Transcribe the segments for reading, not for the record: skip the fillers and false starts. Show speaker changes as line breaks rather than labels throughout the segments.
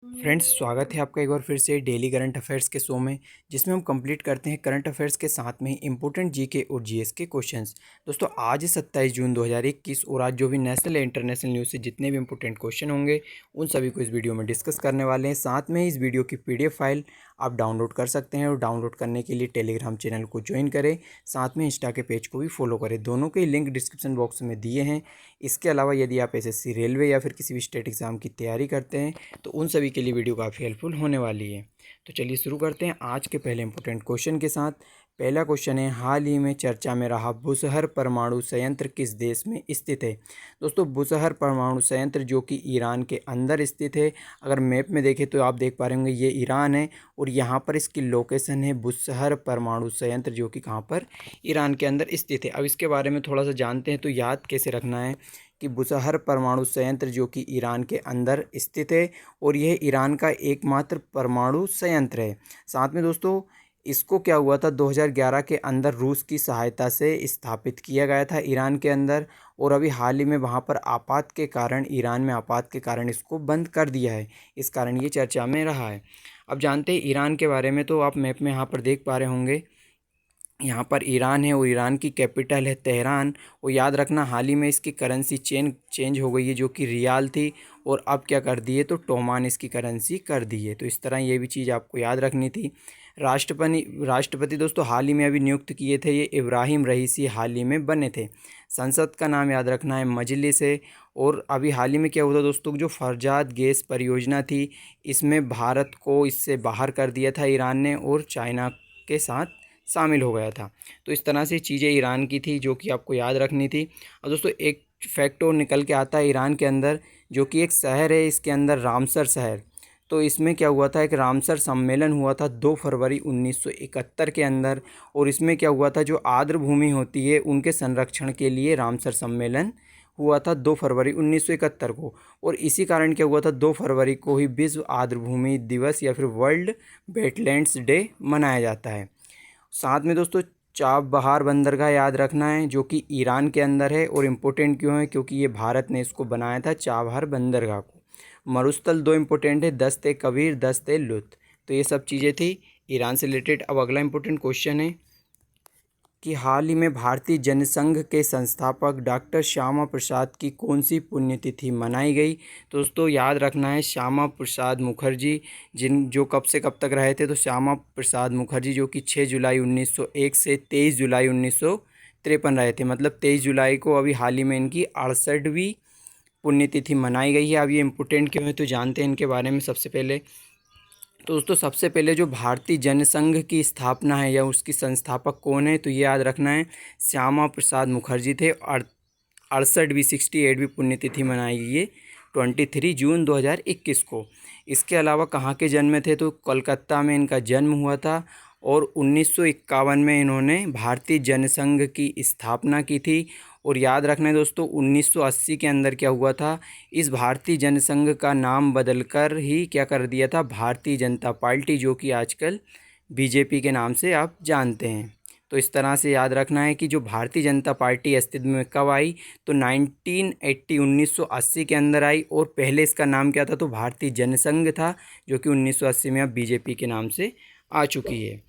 Friends, स्वागत है आपका एक बार फिर से डेली करंट अफेयर्स के शो में, जिसमें हम कंप्लीट करते हैं करंट अफेयर्स के साथ में इंपॉर्टेंट जीके और जीएस के क्वेश्चंस। दोस्तों, आज 27 जून 2021 और आज जो भी नेशनल या इंटरनेशनल न्यूज़ से जितने भी इंपॉर्टेंट क्वेश्चन होंगे उन सभी को इस वीडियो में डिस्कस करने वाले हैं। साथ में इस वीडियो की पीडीएफ फाइल आप डाउनलोड कर सकते हैं और डाउनलोड करने के लिए टेलीग्राम चैनल को ज्वाइन करें, साथ में इंस्टा के पेज को भी फॉलो करें। दोनों के लिंक डिस्क्रिप्शन बॉक्स में दिए हैं। इसके अलावा यदि आप एसएससी रेलवे या फिर किसी भी स्टेट एग्ज़ाम की तैयारी करते हैं तो उन सभी के लिए वीडियो काफ़ी हेल्पफुल होने वाली है। तो चलिए शुरू करते हैं आज के पहले इंपॉर्टेंट क्वेश्चन के साथ। पहला क्वेश्चन है, हाल ही में चर्चा में रहा बुशहर परमाणु संयंत्र किस देश में स्थित है? दोस्तों, बुशहर परमाणु संयंत्र जो कि ईरान के अंदर स्थित है। अगर मैप में देखें तो आप देख पा रहे होंगे ये ईरान है और यहाँ पर इसकी लोकेशन है बुशहर परमाणु संयंत्र, जो कि कहाँ पर, ईरान के अंदर स्थित है। अब इसके बारे में थोड़ा सा जानते हैं तो याद कैसे रखना है कि बुशहर परमाणु संयंत्र जो कि ईरान के अंदर स्थित है और यह ईरान का एकमात्र परमाणु संयंत्र है। साथ में दोस्तों, इसको क्या हुआ था, 2011 के अंदर रूस की सहायता से स्थापित किया गया था ईरान के अंदर, और अभी हाल ही में वहाँ पर आपात के कारण, ईरान में आपात के कारण इसको बंद कर दिया है। इस कारण ये चर्चा में रहा है। अब जानते हैं ईरान के बारे में, तो आप मैप में यहाँ पर देख पा रहे होंगे, यहाँ पर ईरान है और ईरान की कैपिटल है तेहरान। और याद रखना, हाल ही में इसकी करेंसी चेंज हो गई है, जो कि रियाल थी और अब क्या कर दी है, तो टोमान इसकी करेंसी कर दी है। तो इस तरह ये भी चीज़ आपको याद रखनी थी। राष्ट्रपति दोस्तों हाल ही में अभी नियुक्त किए थे, ये इब्राहिम रईसी हाल ही में बने थे। संसद का नाम याद रखना है मजलिस है। और अभी हाल ही में क्या हुआ था दोस्तों, जो फरजाद गैस परियोजना थी, इसमें भारत को इससे बाहर कर दिया था ईरान ने और चाइना के साथ शामिल हो गया था। तो इस तरह से चीज़ें ईरान की थी जो कि आपको याद रखनी थी। और दोस्तों, एक फैक्ट और निकल के आता है ईरान के अंदर, जो कि एक शहर है इसके अंदर, रामसर शहर। तो इसमें क्या हुआ था, एक रामसर सम्मेलन हुआ था 2 फरवरी 1971 के अंदर। और इसमें क्या हुआ था, जो आर्द्र भूमि होती है उनके संरक्षण के लिए रामसर सम्मेलन हुआ था 2 फरवरी 1971 को। और इसी कारण क्या हुआ था, 2 फरवरी को ही विश्व आर्द्र भूमि दिवस या फिर वर्ल्ड वेटलैंड्स डे मनाया जाता है। साथ में दोस्तों, चाबहार बंदरगाह याद रखना है, जो कि ईरान के अंदर है। और इम्पोर्टेंट क्यों है, क्योंकि ये भारत ने इसको बनाया था चाबहार बंदरगाह को। मरुस्थल 2 इम्पोर्टेंट है, दस्त कबीर, दस्त लुत्फ। तो ये सब चीज़ें थी ईरान से रिलेटेड। अब अगला इम्पोर्टेंट क्वेश्चन है कि हाल ही में भारतीय जनसंघ के संस्थापक डॉक्टर श्यामा प्रसाद की कौन सी पुण्यतिथि मनाई गई? तो दोस्तों याद रखना है, श्यामा प्रसाद मुखर्जी, जो कब से कब तक रहे थे, तो श्यामा प्रसाद मुखर्जी जो कि 6 जुलाई 1901 से 23 जुलाई 1953 रहे थे। मतलब 23 जुलाई को अभी हाल ही में इनकी 68वीं पुण्यतिथि मनाई गई है। अब ये इम्पोर्टेंट क्यों है, तो जानते हैं इनके बारे में। सबसे पहले तो दोस्तों, सबसे पहले जो भारतीय जनसंघ की स्थापना है या उसकी संस्थापक कौन है, तो ये याद रखना है, श्यामा प्रसाद मुखर्जी थे। 68वीं पुण्यतिथि मनाई गई है 23 जून 2021 को। इसके अलावा कहाँ के जन्म थे, तो कोलकाता में इनका जन्म हुआ था। और 1951 में इन्होंने भारतीय जनसंघ की स्थापना की थी। और याद रखना है दोस्तों, 1980 के अंदर क्या हुआ था, इस भारतीय जनसंघ का नाम बदलकर ही क्या कर दिया था, भारतीय जनता पार्टी, जो कि आजकल बीजेपी के नाम से आप जानते हैं। तो इस तरह से याद रखना है कि जो भारतीय जनता पार्टी अस्तित्व में कब आई, तो 1980 के अंदर आई। और पहले इसका नाम क्या था, तो भारतीय जनसंघ था, जो कि 1980 में अब बीजेपी के नाम से आ चुकी है।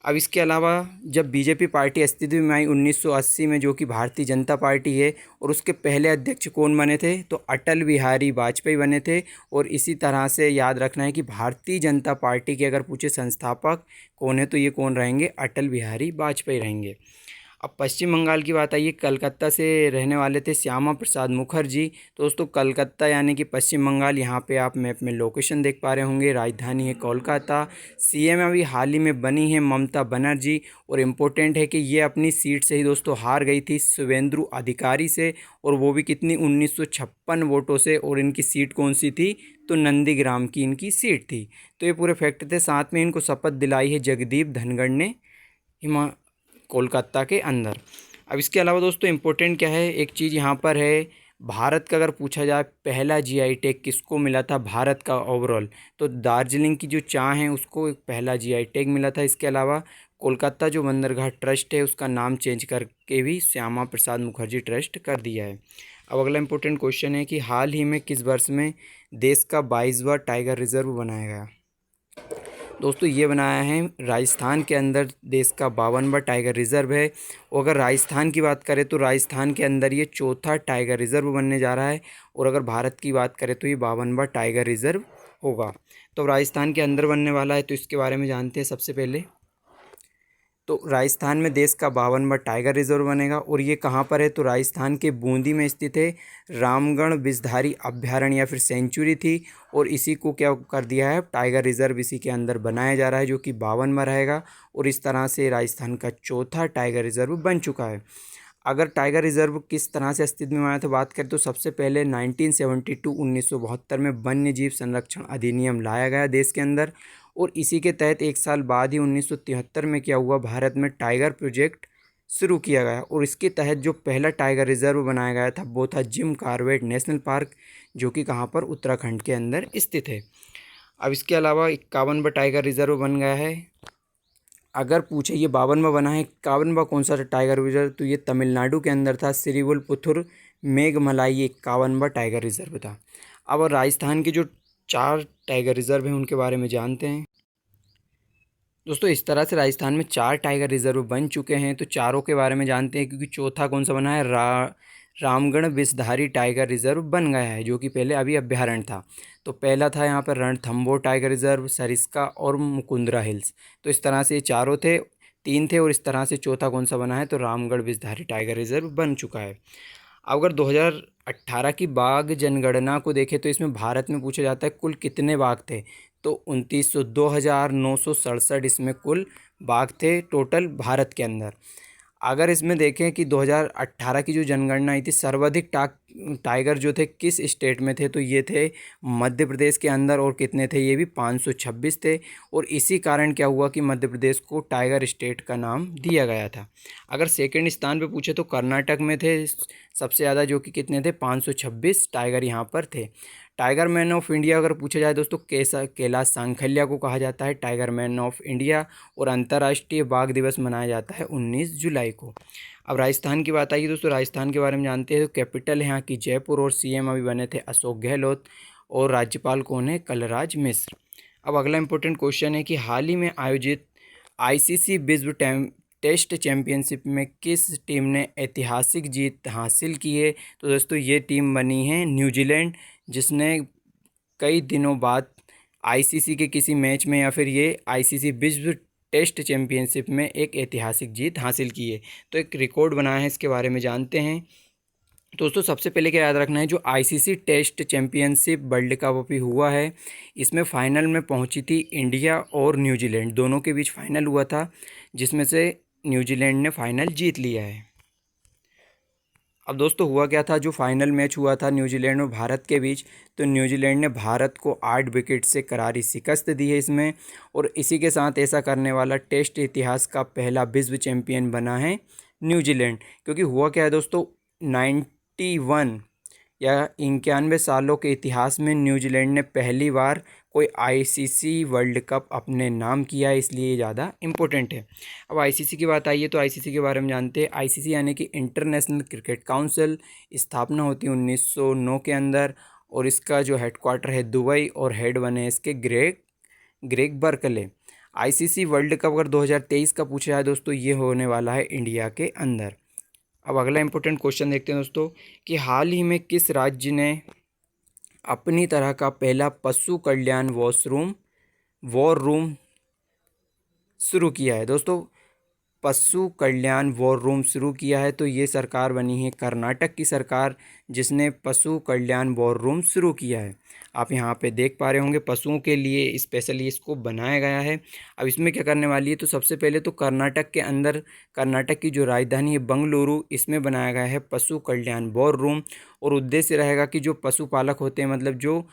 अब इसके अलावा जब बीजेपी पार्टी अस्तित्व में आई 1980 में, जो कि भारतीय जनता पार्टी है, और उसके पहले अध्यक्ष कौन बने थे, तो अटल बिहारी वाजपेयी बने थे। और इसी तरह से याद रखना है कि भारतीय जनता पार्टी के अगर पूछे संस्थापक कौन है, तो ये कौन रहेंगे, अटल बिहारी वाजपेयी रहेंगे। अब पश्चिम बंगाल की बात आई, कलकत्ता से रहने वाले थे श्यामा प्रसाद मुखर्जी। तो दोस्तों, कलकत्ता यानी कि पश्चिम बंगाल, यहाँ पे आप मैप में लोकेशन देख पा रहे होंगे, राजधानी है कोलकाता। सीएम अभी हाल ही में बनी है ममता बनर्जी। और इम्पोर्टेंट है कि ये अपनी सीट से ही दोस्तों हार गई थी शुवेंदु अधिकारी से, और वो भी कितनी, 1956 वोटों से। और इनकी सीट कौन सी थी, तो नंदीग्राम की इनकी सीट थी। तो ये पूरे फैक्ट थे। साथ में इनको शपथ दिलाई है जगदीप धनखड़ ने कोलकाता के अंदर। अब इसके अलावा दोस्तों, इम्पोर्टेंट क्या है, एक चीज़ यहाँ पर है, भारत का अगर पूछा जाए पहला जीआई टैग किसको मिला था, भारत का ओवरऑल, तो दार्जिलिंग की जो चाय है उसको एक पहला जीआई टैग मिला था। इसके अलावा कोलकाता जो बंदरगाह ट्रस्ट है उसका नाम चेंज करके भी श्यामा प्रसाद मुखर्जी ट्रस्ट कर दिया है। अब अगला इंपॉर्टेंट क्वेश्चन है कि हाल ही में किस वर्ष में देश का 22वां टाइगर रिजर्व बनाया गया। दोस्तों ये बनाया है राजस्थान के अंदर, देश का 52वां टाइगर रिजर्व है। और अगर राजस्थान की बात करें तो राजस्थान के अंदर ये चौथा टाइगर रिजर्व बनने जा रहा है। और अगर भारत की बात करें तो ये 52वां टाइगर रिजर्व होगा। तो राजस्थान के अंदर बनने वाला है, तो इसके बारे में जानते हैं सबसे पहले। तो राजस्थान में देश का 52वां टाइगर रिजर्व बनेगा और ये कहाँ पर है, तो राजस्थान के बूंदी में स्थित है। रामगढ़ विषधारी अभ्यारण्य या फिर सेंचुरी थी, और इसी को क्या कर दिया है, टाइगर रिजर्व इसी के अंदर बनाया जा रहा है, जो कि 52वां रहेगा। और इस तरह से राजस्थान का चौथा टाइगर रिजर्व बन चुका है। अगर टाइगर रिजर्व किस तरह से अस्तित्व में आया तो बात करें तो सबसे पहले 1972 में वन्य जीव संरक्षण अधिनियम लाया गया देश के अंदर। और इसी के तहत एक साल बाद ही 1973 में क्या हुआ, भारत में टाइगर प्रोजेक्ट शुरू किया गया। और इसके तहत जो पहला टाइगर रिजर्व बनाया गया था वो था जिम कॉर्बेट नेशनल पार्क, जो कि कहाँ पर, उत्तराखंड के अंदर स्थित है। अब इसके अलावा 51वां टाइगर रिजर्व बन गया है। अगर पूछे ये 52वां बना है, 51वां कौन सा टाइगर रिजर्व, तो ये तमिलनाडु के अंदर था, श्रीविल्लिपुतुर मेघमलाई 51वां टाइगर रिजर्व था। अब राजस्थान के जो 4 टाइगर रिजर्व हैं उनके बारे में जानते हैं। दोस्तों इस तरह से राजस्थान में 4 टाइगर रिजर्व बन चुके हैं। तो चारों के बारे में जानते हैं, क्योंकि चौथा कौन सा बना है, रामगढ़ विषधारी टाइगर रिजर्व बन गया है, जो कि पहले अभी अभ्यारण्य था। तो पहला था यहाँ पर रणथंभौर टाइगर रिजर्व, सरिस्का और मुकुंदरा हिल्स। तो इस तरह से ये चारों थे, 3 थे, और इस तरह से चौथा कौन सा बना है, तो रामगढ़ विषधारी टाइगर रिजर्व बन चुका है। अगर 2018 की बाघ जनगणना को देखें तो इसमें भारत में पूछा जाता है कुल कितने बाघ थे, तो 29,967 इसमें कुल बाघ थे टोटल भारत के अंदर। अगर इसमें देखें कि 2018 की जो जनगणना आई थी, सर्वाधिक टाइगर जो थे किस स्टेट में थे, तो ये थे मध्य प्रदेश के अंदर। और कितने थे, ये भी 526 थे। और इसी कारण क्या हुआ कि मध्य प्रदेश को टाइगर स्टेट का नाम दिया गया था। अगर सेकंड स्थान पे पूछे तो कर्नाटक में थे सबसे ज़्यादा, जो कि कितने थे, 526 टाइगर यहाँ पर थे। टाइगर मैन ऑफ इंडिया अगर पूछा जाए दोस्तों, कैलाश सांखल्या को कहा जाता है टाइगर मैन ऑफ इंडिया। और अंतर्राष्ट्रीय बाघ दिवस मनाया जाता है 19 जुलाई को। अब राजस्थान की बात आई दोस्तों, राजस्थान के बारे में जानते हैं। तो कैपिटल यहाँ की जयपुर, और सीएम अभी बने थे अशोक गहलोत, और राज्यपाल कौन है, कलराज मिश्र। अब अगला इंपॉर्टेंट क्वेश्चन है कि हाल ही में आयोजित आईसीसी विश्व टेस्ट चैंपियनशिप में किस टीम ने ऐतिहासिक जीत हासिल की है, तो दोस्तों ये टीम बनी है न्यूजीलैंड, जिसने कई दिनों बाद आईसीसी के किसी मैच में या फिर ये आईसीसी विश्व टेस्ट चैंपियनशिप में एक ऐतिहासिक जीत हासिल की है। तो एक रिकॉर्ड बनाया है, इसके बारे में जानते हैं। दोस्तों सबसे पहले क्या याद रखना है, जो ICC test championship world cup अभी हुआ है, इसमें फ़ाइनल में पहुंची थी इंडिया और न्यूजीलैंड, दोनों के बीच फाइनल हुआ था, जिसमें से न्यूजीलैंड ने फाइनल जीत लिया है। अब दोस्तों हुआ क्या था, जो फाइनल मैच हुआ था न्यूजीलैंड और भारत के बीच, तो न्यूजीलैंड ने भारत को 8 विकेट से करारी शिकस्त दी है इसमें। और इसी के साथ ऐसा करने वाला टेस्ट इतिहास का पहला विश्व चैंपियन बना है न्यूजीलैंड। क्योंकि हुआ क्या है दोस्तों, 91 या 91 सालों के इतिहास में न्यूजीलैंड ने पहली बार कोई आईसीसी वर्ल्ड कप अपने नाम किया है, इसलिए ज़्यादा इम्पोर्टेंट है। अब आईसीसी की बात आई है तो आईसीसी के बारे में जानते हैं। आईसीसी यानी कि इंटरनेशनल क्रिकेट काउंसिल, स्थापना होती है 1909 के अंदर, और इसका जो हेडक्वार्टर है दुबई, और हेड बने इसके Greg Berkeley. ICC world cup अगर 2023 का पूछा जाए दोस्तों, ये होने वाला है इंडिया के अंदर। अब अगला इंपॉर्टेंट क्वेश्चन देखते हैं दोस्तों, कि हाल ही में किस राज्य ने अपनी तरह का पहला पशु कल्याण वॉर रूम शुरू किया है। दोस्तों पशु कल्याण वॉर रूम शुरू किया है, तो ये सरकार बनी है कर्नाटक की सरकार, जिसने पशु कल्याण वॉर रूम शुरू किया है। आप यहाँ पे देख पा रहे होंगे, पशुओं के लिए स्पेशली इसको बनाया गया है। अब इसमें क्या करने वाली है, तो सबसे पहले तो कर्नाटक के अंदर, कर्नाटक की जो राजधानी है बंगलुरु, इसमें बनाया गया है पशु कल्याण वॉर रूम। और उद्देश्य रहेगा कि जो पशुपालक होते हैं, मतलब जो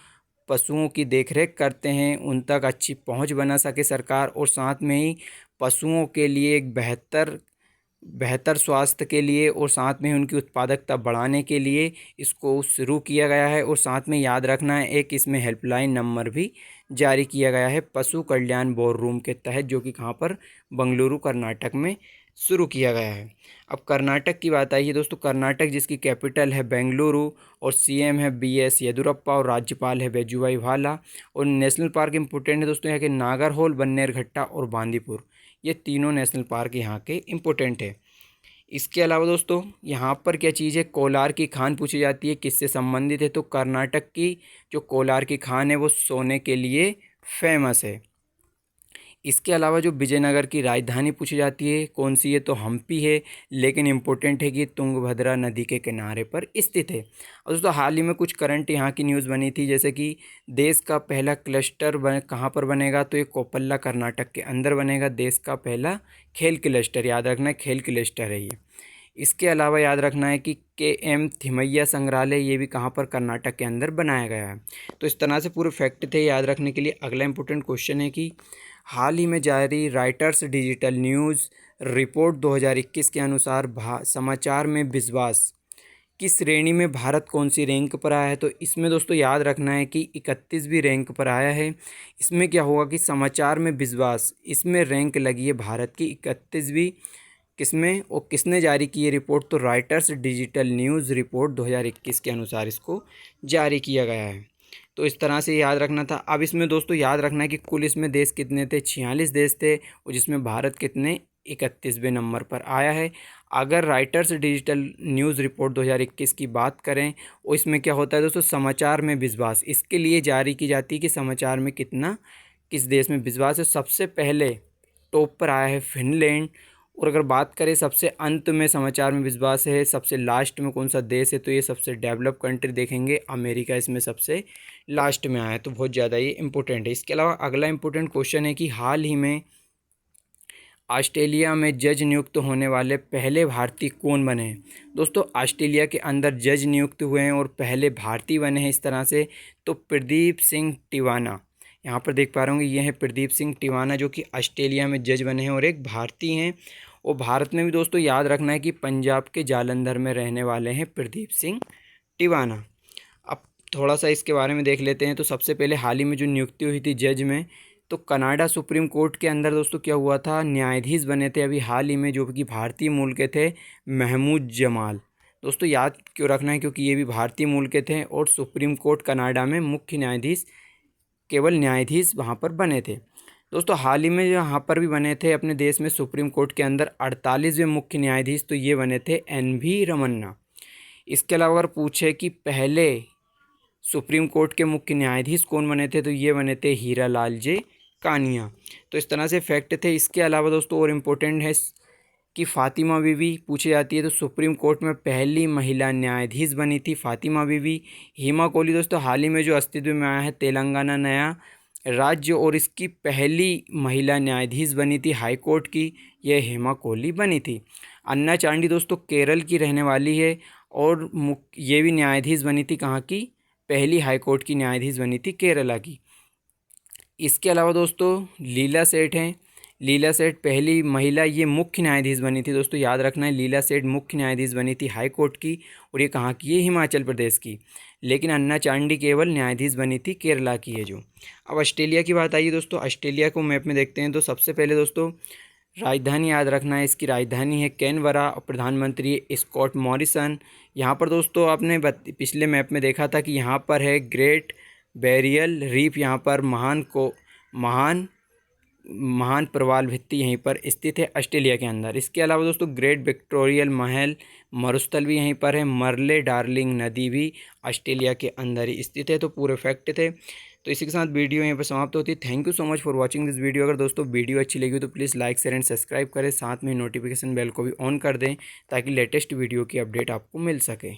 पशुओं की देखरेख करते हैं, उन तक अच्छी पहुंच बना सके सरकार, और साथ में ही पशुओं के लिए एक बेहतर स्वास्थ्य के लिए, और साथ में उनकी उत्पादकता बढ़ाने के लिए इसको शुरू किया गया है। और साथ में याद रखना है, एक इसमें हेल्पलाइन नंबर भी जारी किया गया है पशु कल्याण वॉर रूम के तहत, जो कि कहाँ पर, बंगलुरु कर्नाटक में शुरू किया गया है। अब कर्नाटक की बात आई है दोस्तों। कर्नाटक जिसकी कैपिटल है बेंगलुरु और सीएम है बीएस येदियुरप्पा और राज्यपाल है वजुभाई वाला। और नेशनल पार्क इंपॉर्टेंट है दोस्तों यहाँ के नागरहोल, बन्नेरघट्टा और बांदीपुर, ये तीनों नेशनल पार्क यहाँ के इम्पोर्टेंट है। इसके अलावा दोस्तों यहाँ पर क्या चीज़ है, कोलार की खान पूछी जाती है, किससे संबंधित है, तो कर्नाटक की जो कोलार की खान है वो सोने के लिए फेमस है। इसके अलावा जो विजयनगर की राजधानी पूछी जाती है कौन सी है, तो हम्पी है, लेकिन इम्पोर्टेंट है कि तुंगभद्रा नदी के किनारे पर स्थित है। और दोस्तों हाल ही में कुछ करंट यहाँ की न्यूज़ बनी थी, जैसे कि देश का पहला क्लस्टर कहाँ पर बनेगा, तो ये कोप्पला कर्नाटक के अंदर बनेगा। देश का पहला खेल क्लस्टर, याद रखना है खेल क्लस्टर है ये। इसके अलावा याद रखना है कि के.एम. थिमैया संग्रहालय, ये भी कहाँ पर, कर्नाटक के अंदर बनाया गया है। तो इस तरह से पूरे फैक्ट थे याद रखने के लिए। अगला इंपॉर्टेंट क्वेश्चन है कि हाल ही में जारी रॉयटर्स डिजिटल न्यूज़ रिपोर्ट 2021 के अनुसार समाचार में विश्वास की श्रेणी में भारत कौन सी रैंक पर आया है, तो इसमें दोस्तों याद रखना है कि 31वीं रैंक पर आया है। इसमें क्या होगा कि समाचार में विश्वास, इसमें रैंक लगी है भारत की 31वीं। किसमें और किसने जारी की ये रिपोर्ट, तो रॉयटर्स डिजिटल न्यूज़ रिपोर्ट 2021 के अनुसार इसको जारी किया गया है। तो इस तरह से याद रखना था। अब इसमें दोस्तों याद रखना है कि कुल इसमें देश कितने थे, 46 देश थे, और जिसमें भारत कितने 31वें नंबर पर आया है। अगर राइटर्स डिजिटल न्यूज़ रिपोर्ट 2021 की बात करें और इसमें क्या होता है दोस्तों, समाचार में विश्वास, इसके लिए जारी की जाती है कि समाचार में कितना, किस देश में विश्वास है। सबसे पहले टॉप पर आया है फिनलैंड। और अगर बात करें सबसे अंत में समाचार में विश्वास है, सबसे लास्ट में कौन सा देश है, तो ये सबसे डेवलप कंट्री देखेंगे अमेरिका इसमें सबसे लास्ट में आया है। तो बहुत ज़्यादा ये इंपॉर्टेंट है। इसके अलावा अगला इंपॉर्टेंट क्वेश्चन है कि हाल ही में ऑस्ट्रेलिया में जज नियुक्त होने वाले पहले भारतीय कौन बने हैं। दोस्तों ऑस्ट्रेलिया के अंदर जज नियुक्त हुए हैं और पहले भारतीय बने हैं इस तरह से, तो प्रदीप सिंह टिवाना, यहाँ पर देख पा रहे होंगे ये है प्रदीप सिंह टिवाना, जो कि ऑस्ट्रेलिया में जज बने हैं और एक भारतीय हैं। और भारत में भी दोस्तों याद रखना है कि पंजाब के जालंधर में रहने वाले हैं प्रदीप सिंह टिवाना। अब थोड़ा सा इसके बारे में देख लेते हैं। तो सबसे पहले हाल ही में जो नियुक्ति हुई थी जज में, तो कनाडा सुप्रीम कोर्ट के अंदर दोस्तों क्या हुआ था, न्यायाधीश बने थे अभी हाल ही में, जो कि भारतीय मूल के थे, महमूद जमाल। दोस्तों याद क्यों रखना है, क्योंकि ये भी भारतीय मूल के थे और सुप्रीम कोर्ट कनाडा में मुख्य न्यायाधीश, केवल न्यायाधीश वहाँ पर बने थे। दोस्तों हाल ही में यहाँ पर भी बने थे अपने देश में सुप्रीम कोर्ट के अंदर 48वें मुख्य न्यायाधीश, तो ये बने थे एन.वी. रमन्ना। इसके अलावा अगर पूछे कि पहले सुप्रीम कोर्ट के मुख्य न्यायाधीश कौन बने थे, तो ये बने थे हीरा लाल जे कानिया। तो इस तरह से फैक्ट थे। इसके अलावा दोस्तों और इम्पोर्टेंट है कि फ़ातिमा बीवी पूछी जाती है, तो सुप्रीम कोर्ट में पहली महिला न्यायाधीश बनी थी फ़ातिमा बीवी। हेमा कोहली दोस्तों हाल ही में जो अस्तित्व में आया है, तेलंगाना नया राज्य, और इसकी पहली महिला न्यायाधीश बनी थी हाई कोर्ट की, यह हेमा कोहली बनी थी। अन्ना चांडी दोस्तों केरल की रहने वाली है और ये भी न्यायाधीश बनी थी कहाँ की, पहली हाई कोर्ट की न्यायाधीश बनी थी केरला की। इसके अलावा दोस्तों लीला सेठ हैं, लीला सेठ पहली महिला ये मुख्य न्यायाधीश बनी थी। दोस्तों याद रखना है लीला सेठ मुख्य न्यायाधीश बनी थी हाई कोर्ट की, और ये कहाँ की है, हिमाचल प्रदेश की। लेकिन अन्ना चांडी केवल न्यायाधीश बनी थी केरला की है जो। अब ऑस्ट्रेलिया की बात आई दोस्तों, ऑस्ट्रेलिया को मैप में देखते हैं। तो सबसे पहले दोस्तों राजधानी याद रखना है, इसकी राजधानी है कैनबरा और प्रधानमंत्री है स्कॉट मॉरिसन। यहाँ पर दोस्तों आपने पिछले मैप में देखा था कि यहाँ पर है ग्रेट बैरियल रीफ, यहाँ पर महान प्रवाल भित्ति यहीं पर स्थित है ऑस्ट्रेलिया के अंदर। इसके अलावा दोस्तों ग्रेट विक्टोरियल महल मरुस्थल भी यहीं पर है, मरले डार्लिंग नदी भी ऑस्ट्रेलिया के अंदर ही स्थित है। तो पूरे फैक्ट थे। तो इसी के साथ वीडियो यहीं पर समाप्त होती है। Thank you so much for watching this video. अगर दोस्तों वीडियो अच्छी लगी तो please like share and subscribe करें, साथ में नोटिफिकेशन बेल को भी ऑन कर दें ताकि लेटेस्ट वीडियो की अपडेट आपको मिल सके।